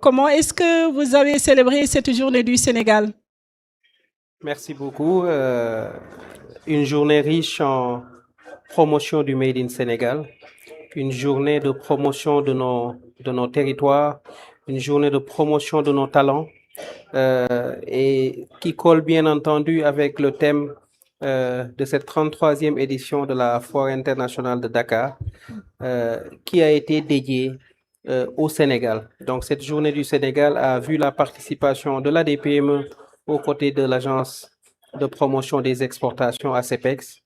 Comment est-ce que vous avez célébré cette journée du Sénégal? Merci beaucoup. Une journée riche en promotion du Made in Sénégal, une journée de promotion de nos territoires, une journée de promotion de nos talents et qui colle bien entendu avec le thème de cette 33e édition de la Foire internationale de Dakar qui a été dédiée au Sénégal. Donc cette journée du Sénégal a vu la participation de l'ADPME aux côtés de l'Agence de promotion des exportations ACEPEX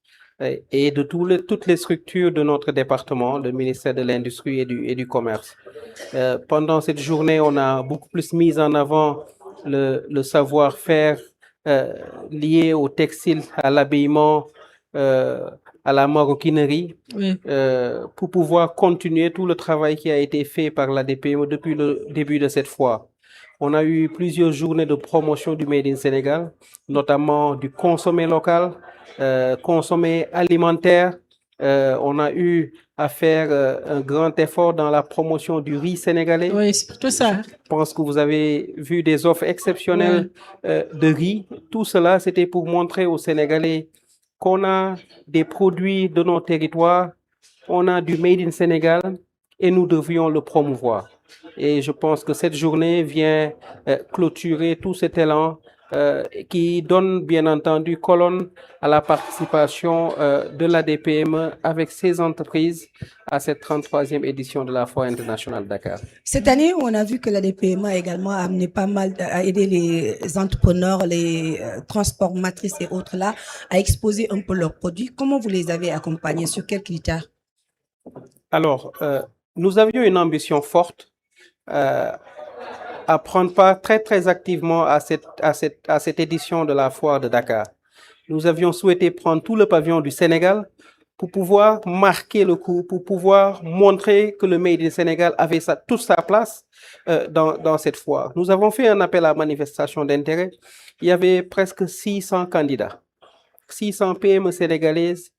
et de toutes les structures de notre département, le ministère de l'Industrie et du Commerce. Pendant cette journée, on a beaucoup plus mis en avant le savoir-faire lié au textile, à l'habillement, à la maroquinerie, Oui. pour pouvoir continuer tout le travail qui a été fait par la DPME depuis le début de cette foire. On a eu plusieurs journées de promotion du Made in Sénégal, notamment du consommé local, consommé alimentaire. On a eu à faire un grand effort dans la promotion du riz sénégalais. Oui, c'est tout ça. Je pense que vous avez vu des offres exceptionnelles de riz. Tout cela, c'était pour montrer aux Sénégalais qu'on a des produits de nos territoires, on a du Made in Sénégal et nous devions le promouvoir. Et je pense que cette journée vient clôturer tout cet élan qui donne bien entendu colonne à la participation de l'ADPME avec ses entreprises à cette 33e édition de la Foire internationale Dakar. Cette année, on a vu que l'ADPME a également amené pas mal, à aider les entrepreneurs, les transformatrices et autres là, à exposer un peu leurs produits. Comment vous les avez accompagnés? Sur quels critères? Alors, nous avions une ambition forte à prendre part très activement à cette édition de la foire de Dakar. Nous avions souhaité prendre tout le pavillon du Sénégal pour pouvoir marquer le coup, pour pouvoir montrer que le Made in Sénégal avait toute sa place dans cette foire. Nous avons fait un appel à manifestation d'intérêt. Il y avait presque 600 candidats, 600 PME sénégalaises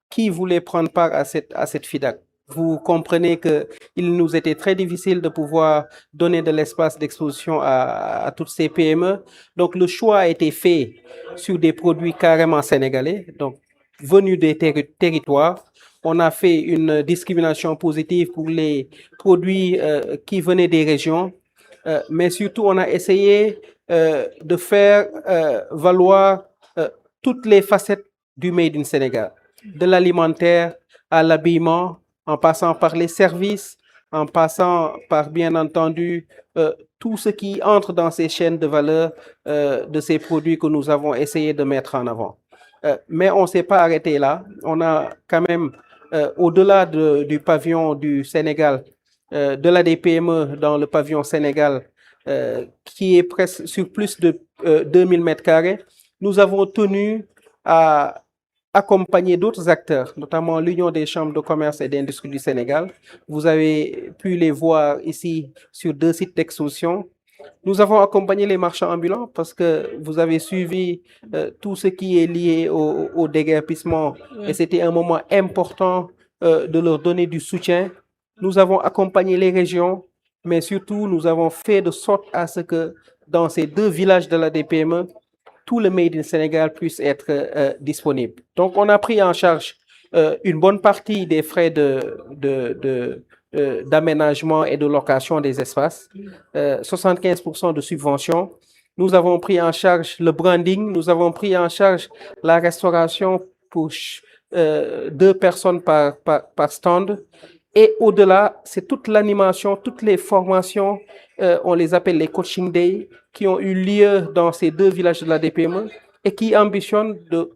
qui voulaient prendre part à cette FIDAK. Vous comprenez qu'il nous était très difficile de pouvoir donner de l'espace d'exposition à toutes ces PME. Donc, le choix a été fait sur des produits carrément sénégalais, donc venus des territoires. On a fait une discrimination positive pour les produits qui venaient des régions, mais surtout, on a essayé de faire valoir toutes les facettes du Made in Sénégal, de l'alimentaire à l'habillement, en passant par les services, en passant par, bien entendu, tout ce qui entre dans ces chaînes de valeur de ces produits que nous avons essayé de mettre en avant. Mais on ne s'est pas arrêté là. On a quand même, au-delà du pavillon du Sénégal, de la DPME dans le pavillon Sénégal, qui est presque sur plus de 2000 mètres carrés, nous avons tenu à accompagner d'autres acteurs, notamment l'Union des chambres de commerce et d'industrie du Sénégal. Vous avez pu les voir ici sur 2 sites d'exposition. Nous avons accompagné les marchands ambulants parce que vous avez suivi tout ce qui est lié au déguerpissement et c'était un moment important de leur donner du soutien. Nous avons accompagné les régions, mais surtout nous avons fait de sorte à ce que dans ces 2 villages de la DPME, tout le Made in Sénégal puisse être disponible. Donc, on a pris en charge une bonne partie des frais d'aménagement et de location des espaces, 75% de subventions. Nous avons pris en charge le branding, nous avons pris en charge la restauration pour 2 personnes par stand. Et au-delà, c'est toute l'animation, toutes les formations, on les appelle les coaching days, qui ont eu lieu dans ces 2 villages de la DPME et qui ambitionnent de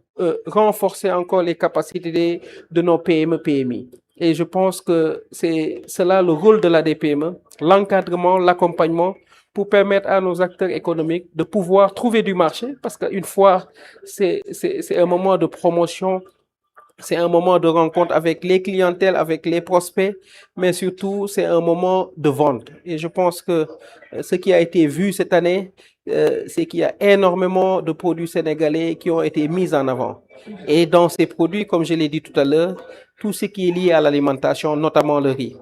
renforcer encore les capacités de nos PME, PMI. Et je pense que c'est cela le rôle de la DPME, l'encadrement, l'accompagnement, pour permettre à nos acteurs économiques de pouvoir trouver du marché, parce qu'une fois, c'est un moment de promotion. C'est un moment de rencontre avec les clientèles, avec les prospects, mais surtout, c'est un moment de vente. Et je pense que ce qui a été vu cette année, c'est qu'il y a énormément de produits sénégalais qui ont été mis en avant. Et dans ces produits, comme je l'ai dit tout à l'heure, tout ce qui est lié à l'alimentation, notamment le riz.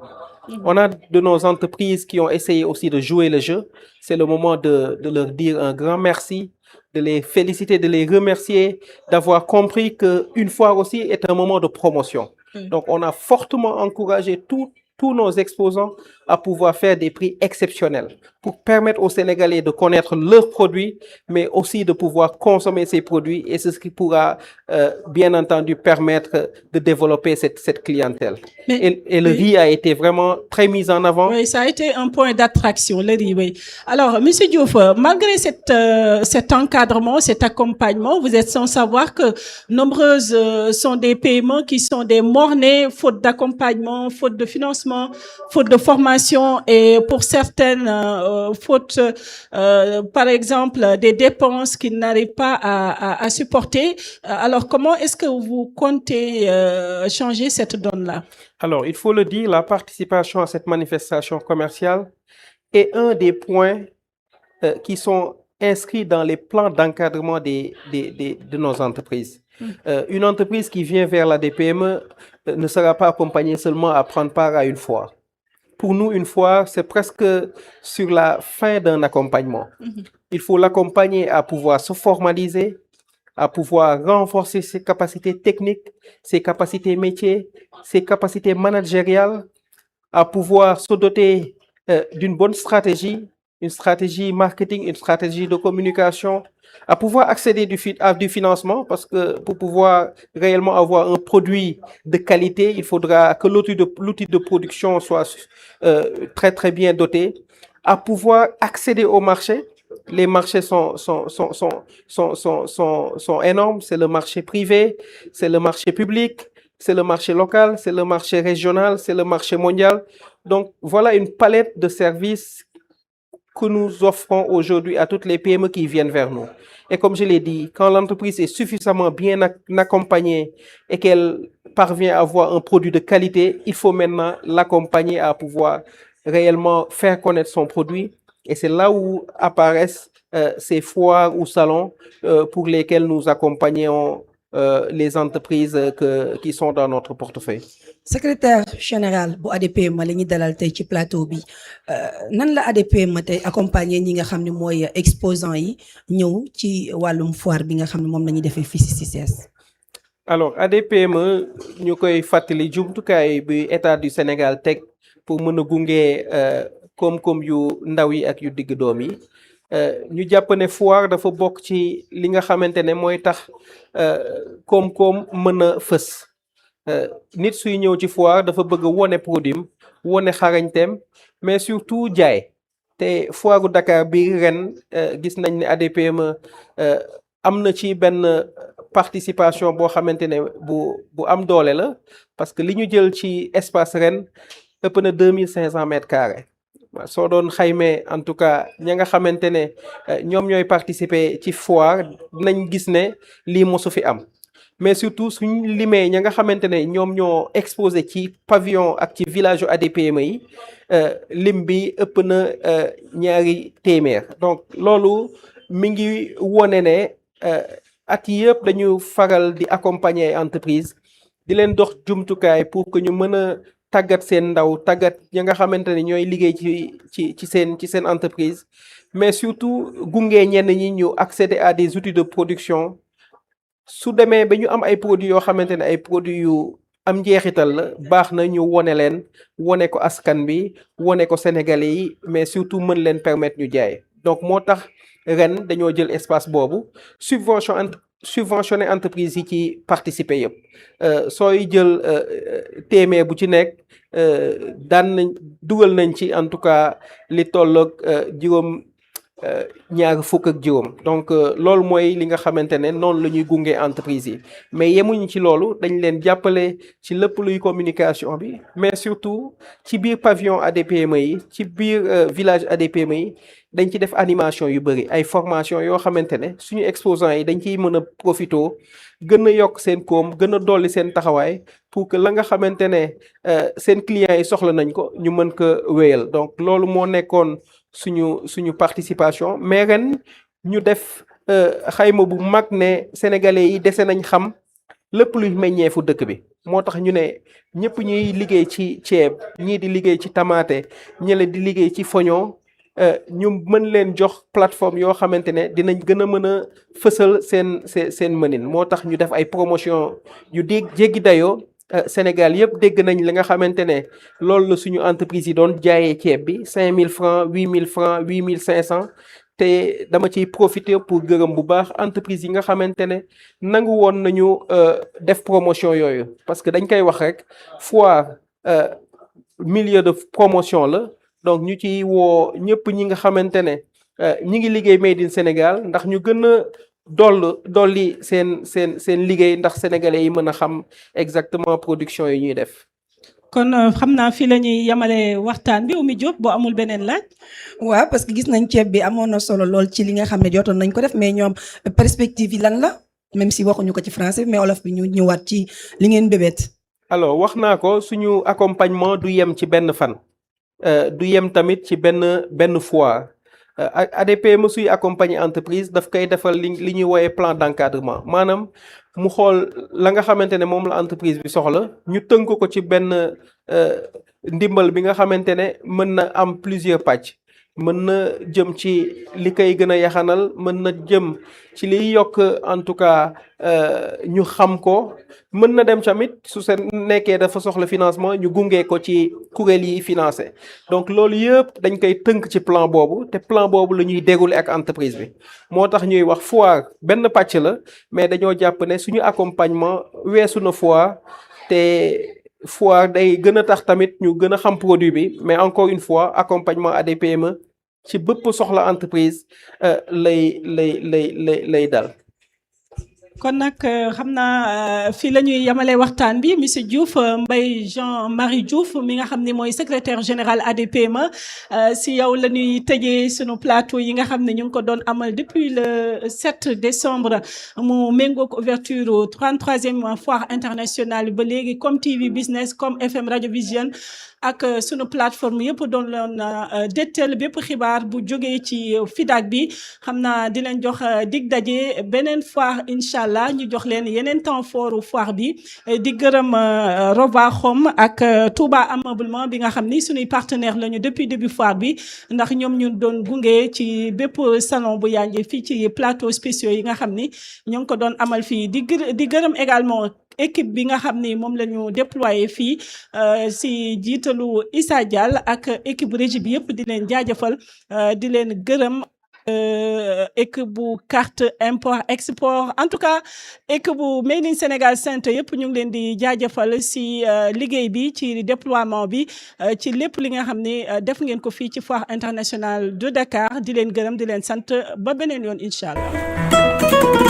On a de nos entreprises qui ont essayé aussi de jouer le jeu. C'est le moment de leur dire un grand merci, de les féliciter, de les remercier, d'avoir compris qu'une foire aussi est un moment de promotion. Donc, on a fortement encouragé tous nos exposants à pouvoir faire des prix exceptionnels pour permettre aux Sénégalais de connaître leurs produits, mais aussi de pouvoir consommer ces produits, et c'est ce qui pourra, bien entendu, permettre de développer cette clientèle. Et le riz a été vraiment très mis en avant. Oui, ça a été un point d'attraction, le riz, oui. Alors, Monsieur Diouf, malgré cet encadrement, cet accompagnement, vous êtes sans savoir que nombreuses sont des paiements qui sont des morts-nés, faute d'accompagnement, faute de financement, faute de formation, et pour certaines, faute, par exemple, des dépenses qu'ils n'arrivent pas à supporter. Alors, comment est-ce que vous comptez changer cette donne-là? Alors, il faut le dire, la participation à cette manifestation commerciale est un des points qui sont inscrits dans les plans d'encadrement de nos entreprises. Une entreprise qui vient vers la DPME ne sera pas accompagnée seulement à prendre part à une foire. Pour nous, une foire, c'est presque sur la fin d'un accompagnement. Il faut l'accompagner à pouvoir se formaliser, à pouvoir renforcer ses capacités techniques, ses capacités métiers, ses capacités managériales, à pouvoir se doter d'une bonne stratégie, une stratégie marketing, une stratégie de communication, à pouvoir accéder à du financement, parce que pour pouvoir réellement avoir un produit de qualité, il faudra que l'outil de production soit très très bien doté, à pouvoir accéder au marché. Les marchés sont énormes. C'est le marché privé, c'est le marché public, c'est le marché local, c'est le marché régional, c'est le marché mondial. Donc, voilà une palette de services que nous offrons aujourd'hui à toutes les PME qui viennent vers nous. Et comme je l'ai dit, quand l'entreprise est suffisamment bien accompagnée et qu'elle parvient à avoir un produit de qualité, il faut maintenant l'accompagner à pouvoir réellement faire connaître son produit. Et c'est là où apparaissent ces foires ou salons pour lesquels nous accompagnons les entreprises qui sont dans notre portefeuille. Secrétaire général bu ADPME la ñuy dalal tey ci plateau bi nan la ADPME tey accompagner ñi nga xam ne mooy exposants yi ñëw ci wàllum foire bi nga xam ne moom la ñuy defee fii ci CICES. Alors ADPME ñu koy fàttali jumtukaay bi état du Sénégal teg pour mën a gunge koom-koom yu ndaw yi ak yu digg doom yi ñu jàpp ne foire dafa bokk ci li nga xamante ne mooy tax koom-koom mën a fës. Nit suy ñëw ci foire dafa bëgg wone produit wone xarañteem mais surtout jaay te foiru Dakar bi ren gis nañ ne ADPME am na ci benn participation boo xamante ne bu am doole la parce que li ñu jël ci espace ren ëpp na 2500 mètres carrés soo doon xaymee en tout cas ña nga xamante ne ñoom ñooy participer ci foire dinañ gis ne lii mosu fi am. Mais surtout suñ limee ña nga xamante ne ñoom ñoo exposé ci pavillon ak ci village yu ADPME yi lim bi ëpp na ñaari téeméer donc loolu mi ngi wone ne at yëpp dañu faral di accompagner entreprise di leen dox jumtukaay pour que ñu mën a tàggat seen ndaw tàggat ña nga xamante ne ñooy liggéey ci seen entreprise mais surtout gunge ñenn ñi ñu accéder à des outils de production. Su demee ba ñu am ay produits yoo xamante ne ay produits yu am njeexital la baax na ñu wone leen wone ko askan bi wone ko Sénégalais yi mais surtout mën leen permettre ñu jaay donc moo tax ren dañoo jël espace boobu subventionné entreprise yi ci participer yëpp sooy jël téeméer bu ci nekk dugal nañ ci en tout cas li tolloog juróom ñaar fukk ak juróom donc loolu mooy li nga xamante ne noonu la ñuy gunge entreprise yi mais yemuñu ci loolu dañ leen jàppale ci lépp luy communication bi mais surtout ci biir pavillon ADPME yi ci biir village ADPME yi dañ ci def animation yu bëri ay formation yoo xamante ne suñu exposants yi dañ ciy mën a profito gën a yokk seen koom gën a dolli seen taxawaay pour que la nga xamante ne seen clients yi soxla nañ ko ñu mën ko wéyal donc loolu moo nekkoon suñu participation mais ren ñu def xayma bu mag ne sénégalais yi dese nañ xam lépp luy meññeefu dëkk bi moo tax ñu ne ñëpp ñuy liggéey ci ceeb ñii di liggéey ci tamaate ñële di liggéey ci foño ñu mën leen jox plateforme yoo xamante ne dinañ gën a mën a fësal seen mënin moo tax ñu def ay promotion yu jéggi dayoo Sénégal yëpp dégg nañ li nga xamante ne loolu la suñu entreprise yi doon jaayee ceeb bi 5000 francs 8000 francs 8500 te dama ciy profiter pour gërëm bu baax entreprise yi nga xamante ne nangu woon nañu def promotion yooyu parce que dañ koy wax rek foire milieu de promotion la donc ñu ciy woo ñëpp ñi nga xamante ne ñi ngi liggéey made in Sénégal ndax ñu gën a dolli seen liggéey ndax sénégalais yi mën a xam exactement production yi ñuy def. kon xam naa fii la ñuy yamale waxtaan bi Oumy Diop boo amul beneen laaj. waaw parce que gis nañ ceeb bi amoon na solo lool ci li nga xam ne jotoon nañ ko def mais ñoom perspective yi lan la même si waxuñu ko ci français mais olof bi ñu ñëwaat ci li ngeen bébét. alors wax naa ko suñu accompagnement du yem ci benn fan du yem tamit ci benn foire ADPME suy accompagner entreprise daf koy defal li ñuy wooyee plan d'encadrement maanaam mu xool la nga xamante ne moom la entreprise bi soxla ñu tënk ko ci benn ndimbal bi nga xamante ne mën na am plusieurs pàcc mën na jëm ci li koy gën a yaxanal mën na jëm ci liy yokk en tout cas ñu xam ko mën na dem tamit su seen nekkee dafa soxla financement ñu gunge ko ci kuréel yi financé donc loolu yëpp dañ koy tënk ci plan boobu te plan boobu la ñuy dérouler ak entreprise bi moo tax ñuy wax foire benn pàcc la mais dañoo jàpp ne suñu accompagnement weesu na foire te foire day gën a tax tamit ñu gën a xam produit bi mais encore une fois accompagnement ADPME ci bépp soxla entreprise lay dal. kon nag xam naa fii la ñuy yamale waxtaan bi monsieur Diouf Mbaye Jean-Marie Diouf mi nga xam ne mooy secrétaire général ADPME si yow la ñuy tëjee sunu plateau yi nga xam ne ñu ngi ko doon amal depuis le 7 décembre mu méngoog ouverture 33e foire internationale ba léegi comme TV Business comme FM Radio Vision ak sunu plateforme yëpp doon loon déttel bépp xibaar bu jógee ci FIDAK bi xam naa di leen jox dig daje beneen foire incha allah ñu jox leen yeneen temps fort foire bi di gërëm Rova Home ak Touba Ameublement bi nga xam ni suñuy partenaire lañu depuis début foire bi ndax ñoom ñu doon gunge ci bépp salon bu yanjee fii ci plateau spéciaux yi nga xam ni ñoo ngi ko doon amal fii di gërëm également équipe bi nga xam ni moom la ñu déployé fii si jiitalu Issa Diall ak équipe régie bi yëpp di leen jaajëfal di leen gërëm équipe bu carte import export en tout cas équipe bu Made in Sénégal Centre yëpp ñu ngi leen di jaajëfal si liggéey bi ci déploiement bi ci lépp li nga xam ne def ngeen ko fii ci foire internationale de Dakar di leen gërëm di leen sant ba beneen yoon incha allah.